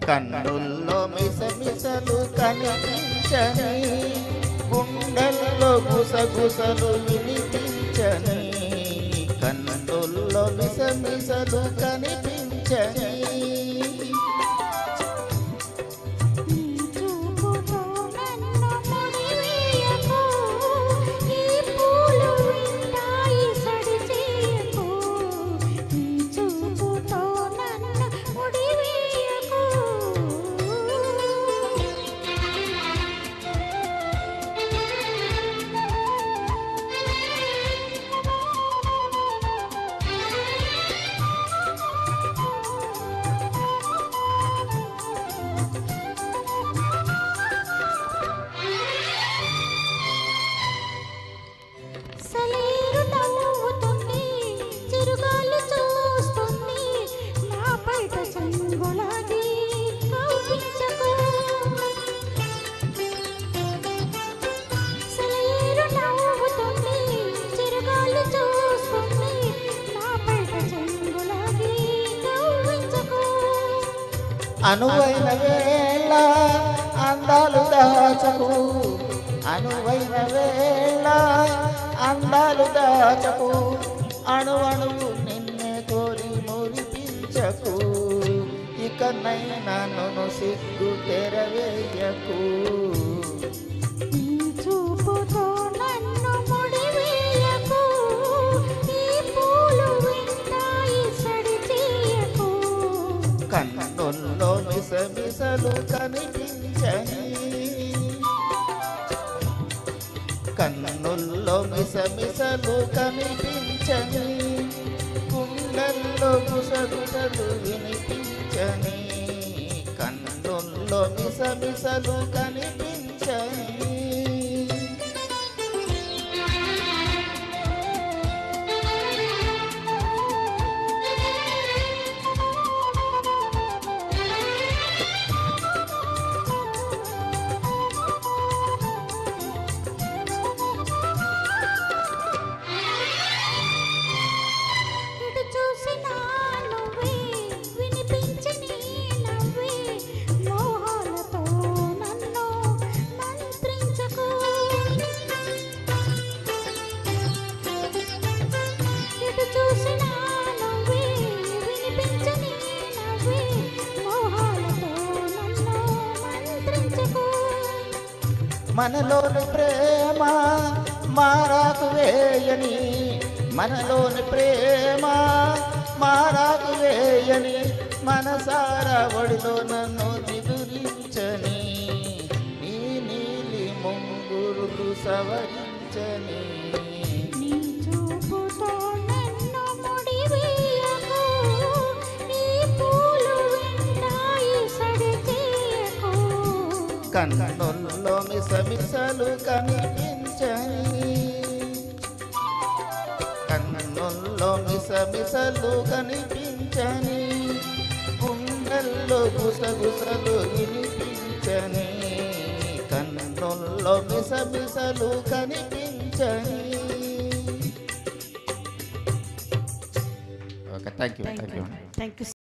కన్నుల్లో మిసమిసలు కనిపించని, గుండెల్లో గుసగుసలు వినిపించని, కన్నుల్లో మిసమిసలు కనిపించని. అనువైన వేళ అందాలు దాచకు, అనువైన వేళ అందాలు దాచకు, అణువణువు నిన్నే కోరి మురిపించకు, ఇకనైనా నన్ను సిగ్గు తెరవేయకు. కన్నుల్లో మిసమిసలు కనిపించని, కన్నుల్లో మిసమిసలు కనిపించని, గుండెల్లో గుసగుసలు వినిపించని, కన్నుల్లో మిసమిసలు కనిపించని. మనలోని ప్రేమ మారాకు వేయని, మనలోని ప్రేమ మారాకు వేయని, మనసారా ఒడిలో నన్ను దిగురించని, నీ నీలి ముంగురులు సవరించని. కన్నుల్లో మిసమిసలు కనిపించని, కన్నుల్లో మిసమిసలు కనిపించని, గుండెల్లో గుసగుసలు వినిపించని, కన్నుల్లో మిసమిసలు కనిపించని. Okay, thank you.